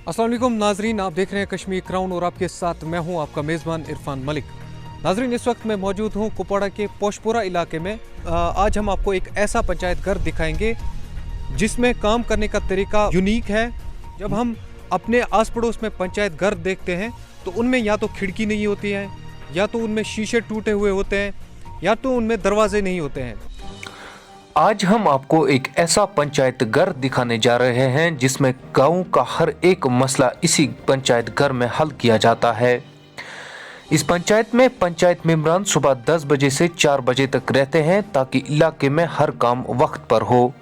अस्सलाम वालेकुम नाजरीन, आप देख रहे हैं कश्मीर क्राउन और आपके साथ मैं हूं आपका मेज़बान इरफान मलिक। नाजरीन, इस वक्त मैं मौजूद हूं कुपवाड़ा के पोशपुरा इलाके में। आज हम आपको एक ऐसा पंचायत घर दिखाएंगे जिसमें काम करने का तरीका यूनिक है। जब हम अपने आस पड़ोस में पंचायत घर देखते हैं तो उनमें या तो खिड़की नहीं होती है, या तो उनमें शीशे टूटे हुए होते हैं, या तो उनमें दरवाजे नहीं होते हैं। आज हम आपको एक ऐसा पंचायत घर दिखाने जा रहे हैं जिसमें गांव का हर एक मसला इसी पंचायत घर में हल किया जाता है। इस पंचायत में पंचायत मेंबरान सुबह 10 बजे से 4 बजे तक रहते हैं ताकि इलाके में हर काम वक्त पर हो।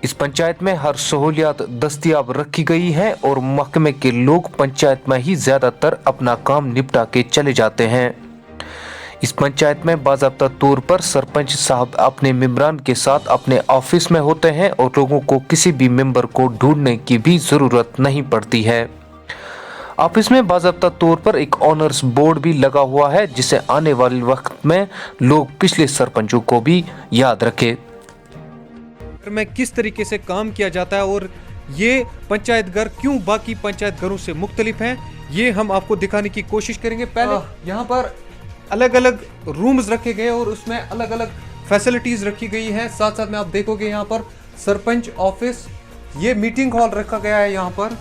इस पंचायत में हर सहूलियत दस्तयाब रखी गई है और महकमे के लोग पंचायत में ही ज्यादातर अपना काम निपटा के चले जाते हैं। इस पंचायत में बाज़ाब्ता तौर पर सरपंच साहब अपने मेंबरान के साथ अपने ऑफिस में होते हैं और लोगों को किसी भी मेंबर को ढूंढने की भी ज़रूरत नहीं पड़ती है। ऑफिस में बाज़ाब्ता तौर पर एक ऑनर्स बोर्ड भी लगा हुआ है जिसे आने वाले वक्त में लोग पिछले सरपंचों को भी याद रखें। में किस तरीके से काम किया जाता है और ये पंचायत घर क्यों बाकी पंचायत घरों से मुख्तलिफ हैं, ये हम आपको दिखाने की कोशिश करेंगे। पहले यहाँ पर अलग अलग रूम्स रखे गए और उसमें अलग अलग फैसिलिटीज रखी गई हैं। साथ साथ में आप देखोगे यहाँ पर सरपंच ऑफिस, ये मीटिंग हॉल रखा गया है। यहाँ पर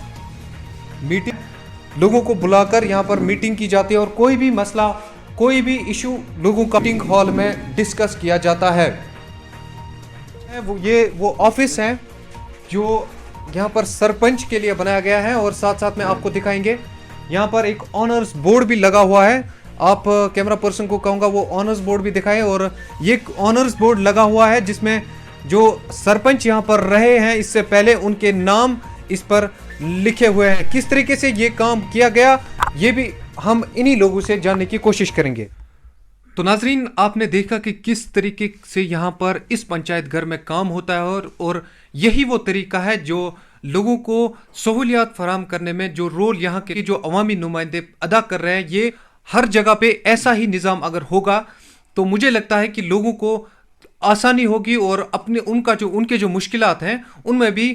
मीटिंग लोगों को बुलाकर यहाँ पर मीटिंग की जाती है और कोई भी मसला, कोई भी इशू लोगों का मीटिंग हॉल में डिस्कस किया जाता है। वो ऑफिस है जो यहाँ पर सरपंच के लिए बनाया गया है और साथ साथ में आपको दिखाएंगे यहाँ पर एक ऑनर्स बोर्ड भी लगा हुआ है। आप कैमरा पर्सन को कहूँगा वो ऑनर्स बोर्ड भी दिखाएं। और ये ऑनर्स बोर्ड लगा हुआ है जिसमें जो सरपंच यहाँ पर रहे हैं इससे पहले उनके नाम इस पर लिखे हुए हैं। किस तरीके से ये काम किया गया ये भी हम इन्हीं लोगों से जानने की कोशिश करेंगे। तो नाजरीन, आपने देखा कि किस तरीके से यहाँ पर इस पंचायत घर में काम होता है और यही वो तरीका है जो लोगों को सहूलियत फराहम करने में जो रोल यहाँ के जो अवामी नुमाइंदे अदा कर रहे हैं, ये हर जगह पे ऐसा ही निज़ाम अगर होगा तो मुझे लगता है कि लोगों को आसानी होगी और उनके जो मुश्किलात हैं उनमें भी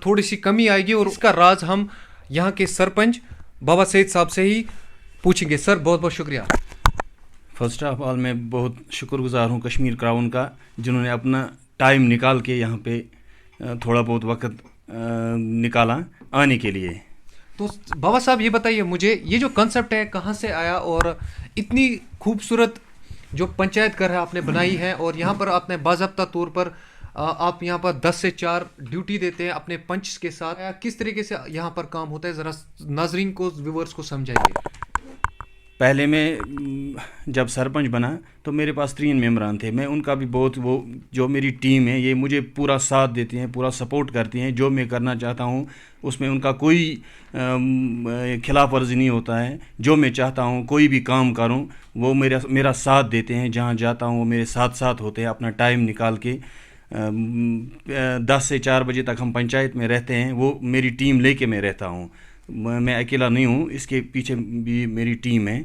थोड़ी सी कमी आएगी। और उसका राज हम यहाँ के सरपंच बाबा सईद साहब से ही पूछेंगे। सर, बहुत बहुत शुक्रिया। फर्स्ट ऑफ ऑल मैं बहुत शुक्रगुजार हूँ कश्मीर क्राउन का, जिन्होंने अपना टाइम निकाल के यहाँ पे थोड़ा बहुत वक्त निकाला आने के लिए। तो बाबा साहब ये बताइए मुझे, ये जो कंसेप्ट है कहाँ से आया और इतनी खूबसूरत जो पंचायत घर है आपने बनाई है और यहाँ पर आपने बाज़ाब्ता तौर पर आप यहाँ पर 10 से 4 ड्यूटी देते हैं अपने पंच के साथ, किस तरीके से यहाँ पर काम होता है ज़रा नाजरीन को, व्यूअर्स को समझाइए। पहले मैं जब सरपंच बना तो मेरे पास 3 मेंबरान थे। मैं उनका भी बहुत वो जो मेरी टीम है ये मुझे पूरा साथ देती हैं, पूरा सपोर्ट करती हैं। जो मैं करना चाहता हूँ उसमें उनका कोई खिलाफ वर्जी नहीं होता है। जो मैं चाहता हूँ कोई भी काम करूँ वो मेरा साथ देते हैं। जहाँ जाता हूँ वो मेरे साथ होते हैं। अपना टाइम निकाल के 10 से 4 बजे तक हम पंचायत में रहते हैं। वो मेरी टीम लेके मैं रहता हूँ, मैं अकेला नहीं हूँ, इसके पीछे भी मेरी टीम है।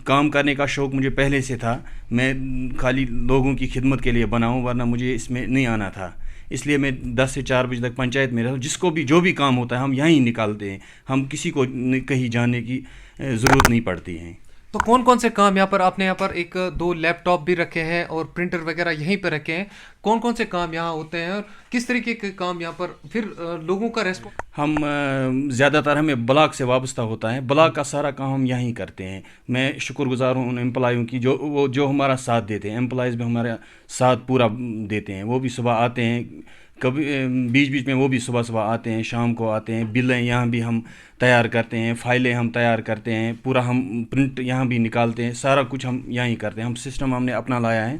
काम करने का शौक़ मुझे पहले से था। मैं खाली लोगों की खिदमत के लिए बना हूँ, वरना मुझे इसमें नहीं आना था। इसलिए मैं 10 से 4 बजे तक पंचायत में रहता हूँ। जिसको भी जो भी काम होता है हम यहीं निकालते हैं। हम किसी को कहीं जाने की ज़रूरत नहीं पड़ती है। तो कौन कौन से काम यहाँ पर आपने यहाँ पर 1-2 लैपटॉप भी रखे हैं और प्रिंटर वगैरह यहीं पर रखे हैं, कौन कौन से काम यहाँ होते हैं और किस तरीके के काम यहाँ पर फिर लोगों का रेस्पॉन्स? हम ज़्यादातर हमें ब्लॉक से वाबस्ता होता है, ब्लॉक का सारा काम हम यहीं करते हैं। मैं शुक्रगुजार हूँ उन एम्प्लॉयों की जो हमारा साथ देते हैं। एम्प्लॉयज़ भी हमारा साथ पूरा देते हैं। वो भी सुबह आते हैं, कभी बीच बीच में वो भी सुबह आते हैं, शाम को आते हैं। बिलें यहाँ भी हम तैयार करते हैं, फाइलें हम तैयार करते हैं, पूरा हम प्रिंट यहाँ भी निकालते हैं। सारा कुछ हम यहीं करते हैं। हम सिस्टम हमने अपना लाया है,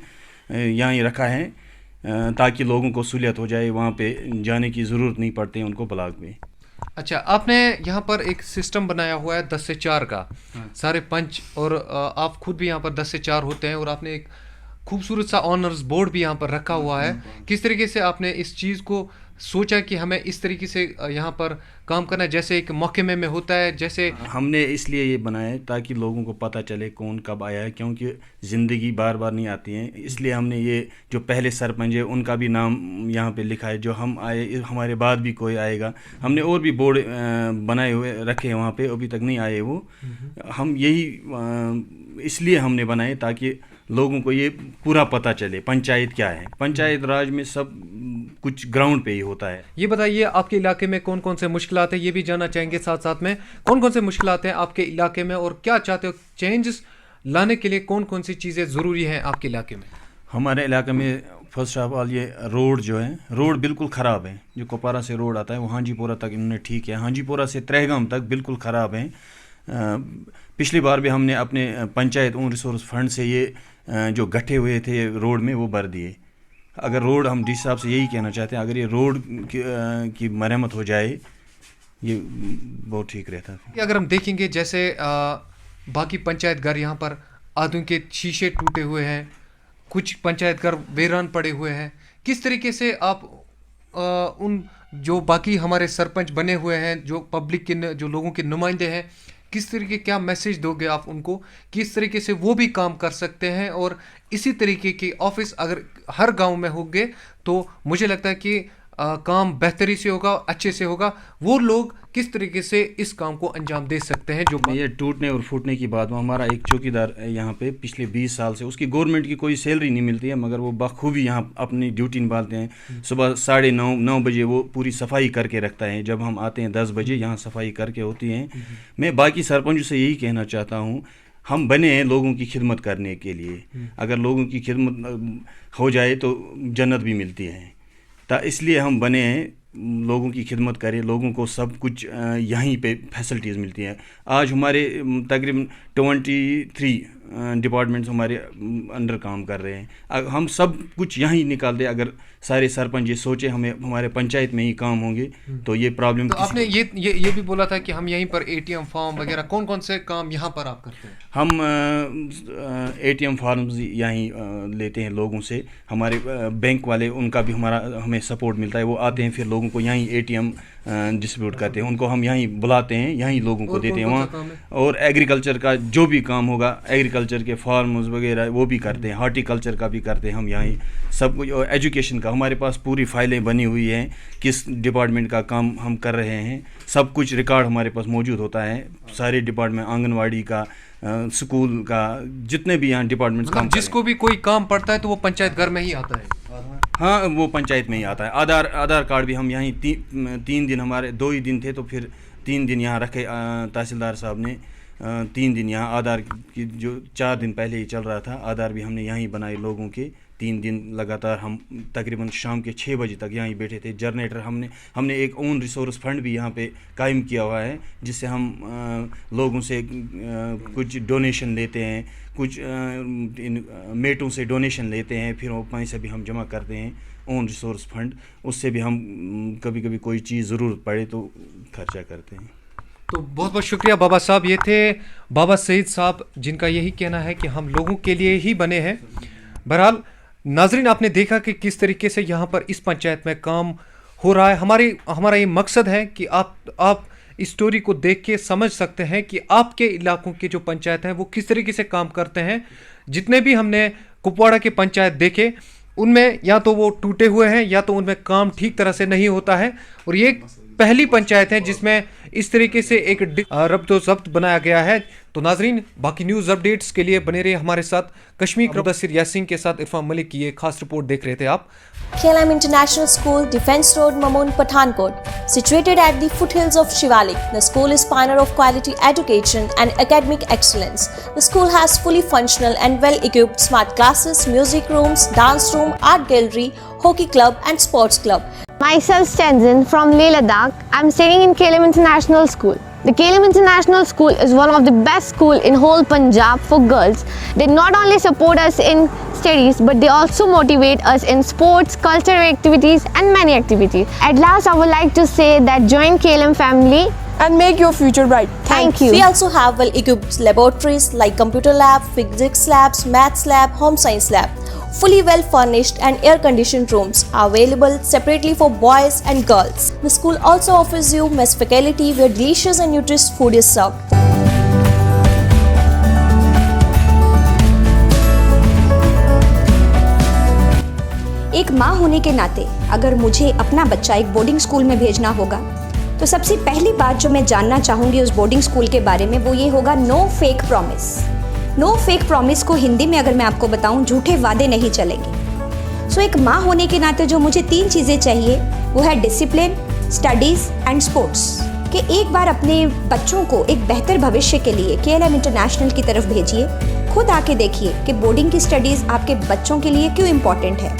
यहीं रखा है ताकि लोगों को सहूलियत हो जाए, वहाँ पे जाने की ज़रूरत नहीं पड़ती उनको ब्लॉक में। अच्छा, आपने यहाँ पर एक सिस्टम बनाया हुआ है 10 से 4 का, सारे पंच और आप खुद भी यहाँ पर 10 से 4 होते हैं और आपने एक खूबसूरत सा ऑनर्स बोर्ड भी यहाँ पर रखा हुआ है। किस तरीके से आपने इस चीज़ को सोचा कि हमें इस तरीके से यहाँ पर काम करना है जैसे एक महकमे में होता है, जैसे हमने इसलिए ये बनाया है ताकि लोगों को पता चले कौन कब आया है, क्योंकि ज़िंदगी बार बार नहीं आती है, इसलिए हमने ये जो पहले सरपंच है उनका भी नाम यहाँ पे लिखा है, जो हम आए हमारे बाद भी कोई आएगा। हमने और भी बोर्ड बनाए हुए रखे हैं वहाँ पे, अभी तक नहीं आए वो। हम यही इसलिए हमने बनाए ताकि लोगों को ये पूरा पता चले पंचायत क्या है। पंचायत राज में सब कुछ ग्राउंड पे ही होता है। ये बताइए आपके इलाके में कौन कौन से मुश्किलात हैं, ये भी जानना चाहेंगे साथ साथ में। कौन कौन से मुश्किलात हैं आपके इलाके में और क्या चाहते हो चेंजेस लाने के लिए, कौन कौन सी चीज़ें ज़रूरी हैं आपके इलाके में? हमारे इलाके में फर्स्ट ऑफ ऑल ये रोड जो है, रोड बिल्कुल ख़राब है। जो कुपवारा से रोड आता है वो हांजीपोरा तक इन्होंने ठीक है, हांजीपोरा से त्रेहगाम तक बिल्कुल ख़राब है। पिछली बार भी हमने अपने पंचायत ओन रिसोर्स फंड से ये जो गठे हुए थे रोड में वो भर दिए। अगर रोड, हम डी साहब से यही कहना चाहते हैं, अगर ये रोड की मरम्मत हो जाए ये बहुत ठीक रहता है। अगर हम देखेंगे जैसे बाकी पंचायत घर यहाँ पर आधुनिक के शीशे टूटे हुए हैं, कुछ पंचायत घर वीरान पड़े हुए हैं, किस तरीके से आप उन जो बाकी हमारे सरपंच बने हुए हैं, जो पब्लिक के जो लोगों के नुमाइंदे हैं, किस तरीके क्या मैसेज दोगे आप उनको, किस तरीके से वो भी काम कर सकते हैं? और इसी तरीके की ऑफिस अगर हर गांव में होंगे तो मुझे लगता है कि काम बेहतरी से होगा, अच्छे से होगा। वो लोग किस तरीके से इस काम को अंजाम दे सकते हैं? जो ये टूटने और फूटने की बात, हमारा एक चौकीदार है यहाँ पे पिछले 20 साल से, उसकी गवर्नमेंट की कोई सैलरी नहीं मिलती है, मगर वो बखूबी यहाँ अपनी ड्यूटी निभाते हैं। सुबह 9:30 बजे वो पूरी सफाई करके रखता है, जब हम आते हैं 10 बजे यहाँ सफाई करके होती हैं। मैं बाकी सरपंचों से यही कहना चाहता हूँ, हम बने हैं लोगों की खिदमत करने के लिए। अगर लोगों की खिदमत हो जाए तो जन्नत भी मिलती है, तो इसलिए हम बने हैं लोगों की खिदमत करें, लोगों को सब कुछ यहीं पे फैसिलिटीज़ मिलती हैं। आज हमारे तकरीबन 23 डिपार्टमेंट्स हमारे अंडर काम कर रहे हैं। हम सब कुछ यहीं निकाल दें, अगर सारे सरपंच ये सोचे हमें हमारे पंचायत में ही काम होंगे तो ये प्रॉब्लम। तो आपने ये भी बोला था कि हम यहीं पर ATM फॉर्म वगैरह, कौन कौन से काम यहाँ पर आप करते हैं? हम ATM फॉर्म्स यहीं लेते हैं लोगों से, हमारे बैंक वाले उनका भी हमें सपोर्ट मिलता है, वो आते हैं फिर लोगों को यहीं ATM डिस्ट्रीब्यूट करते हैं, उनको हम यहीं बुलाते हैं, यहीं लोगों को देते हैं वहाँ। और एग्रीकल्चर का जो भी काम होगा, एग्रीकल्चर के फार्म्स वगैरह वो भी करते हैं, हॉर्टिकल्चर का भी करते हैं हम यहीं सब कुछ। और एजुकेशन का हमारे पास पूरी फाइलें बनी हुई हैं, किस डिपार्टमेंट का काम हम कर रहे हैं, सब कुछ रिकॉर्ड हमारे पास मौजूद होता है। सारे डिपार्टमेंट, आंगनवाड़ी का, स्कूल का, जितने भी यहाँ डिपार्टमेंट्स काम, जिसको भी कोई काम पड़ता है तो वो पंचायत घर में ही आता है। हाँ, वो पंचायत में ही आता है। आधार कार्ड भी हम यहीं 3 दिन, हमारे 2 ही दिन थे तो फिर 3 दिन यहाँ रखे तहसीलदार साहब ने। 3 दिन यहाँ आधार की, जो 4 दिन पहले ही चल रहा था, आधार भी हमने यहीं बनाए लोगों के। 3 दिन लगातार हम तकरीबन शाम के 6 बजे तक यहीं बैठे थे। जनरेटर हमने एक ओन रिसोर्स फंड भी यहाँ पे कायम किया हुआ है, जिससे हम लोगों से कुछ डोनेशन लेते हैं, कुछ मेटों से डोनेशन लेते हैं, फिर वो पैसे भी हम जमा करते हैं ओन रिसोर्स फंड। उससे भी हम कभी कभी कोई चीज़ ज़रूरत पड़े तो खर्चा करते हैं। तो बहुत बहुत शुक्रिया बाबा साहब। ये थे बाबा सईद साहब, जिनका यही कहना है कि हम लोगों के लिए ही बने हैं। बहरहाल नाजरीन, आपने देखा कि किस तरीके से यहाँ पर इस पंचायत में काम हो रहा है। हमारा ये मकसद है कि आप इस स्टोरी को देख के समझ सकते हैं कि आपके इलाकों के जो पंचायत हैं वो किस तरीके से काम करते हैं। जितने भी हमने कुपवाड़ा के पंचायत देखे, उनमें या तो वो टूटे हुए हैं या तो उनमें काम ठीक तरह से नहीं होता है, और ये पहली पंचायत है जिसमें इस तरीके से एक रब्तो ज़ब्त बनाया गया है। तो नाजरीन, बाकी न्यूज़ अपडेट्स के लिए बने रहिए हमारे साथ। कश्मीर मुदस्सिर यासीन के साथ इरफान मलिक की ये खास रिपोर्ट देख रहे थे आप। KLM International School, Defence Road, Mamoon, Pathankot. Situated at the foothills of Shivalik, the school is pioneer of quality education and academic excellence. The school has fully functional and well-equipped smart classes, music rooms, dance room, art gallery, hockey club and sports club. Myself Stanzin from Leh Ladakh. I'm studying in KLM International School. The KLM International School is one of the best schools in whole Punjab for girls. They not only support us in studies, but they also motivate us in sports, cultural activities and many activities. At last, I would like to say that join KLM family and make your future bright. Thank you. We also have well-equipped laboratories like computer lab, physics labs, maths lab, home science lab. Fully well furnished and air conditioned rooms are available separately for boys and girls. The school also offers you mess faculty where delicious and nutritious food is served. एक माँ होने के नाते अगर मुझे अपना बच्चा एक बोर्डिंग स्कूल में भेजना होगा तो सबसे पहली बात जो मैं जानना चाहूँगी उस बोर्डिंग स्कूल के बारे में वो ये होगा no fake promise. No fake promise को हिंदी में अगर मैं आपको बताऊँ, झूठे वादे नहीं चलेंगे। सो एक माँ होने के नाते जो मुझे 3 चीज़ें चाहिए वो है डिसिप्लिन, स्टडीज़ एंड स्पोर्ट्स। कि एक बार अपने बच्चों को एक बेहतर भविष्य के लिए KLM इंटरनेशनल की तरफ भेजिए। खुद आके देखिए कि बोर्डिंग की स्टडीज़ आपके बच्चों के लिए क्यों इम्पॉर्टेंट है,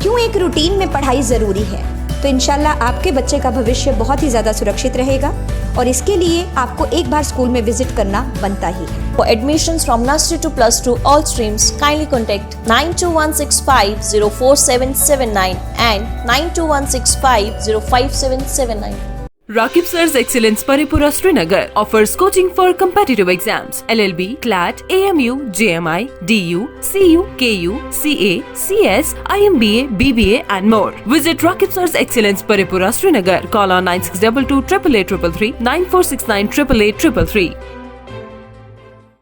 क्यों एक रूटीन में पढ़ाई ज़रूरी है। तो इंशाल्लाह आपके बच्चे का भविष्य बहुत ही ज़्यादा सुरक्षित रहेगा और इसके लिए आपको एक बार स्कूल में विजिट करना बनता ही है। For admissions from nursery to plus 2 all streams, kindly contact 92165-04779 and 92165-05779. Rakib Sir's Excellence Paripura Srinagar offers coaching for competitive exams, LLB, CLAT, AMU, JMI, DU, CU, KU, CA, CS, IMBA, BBA and more. Visit Rakib Sir's Excellence Paripura Srinagar. Call on 9622 888 333 9469 888 333.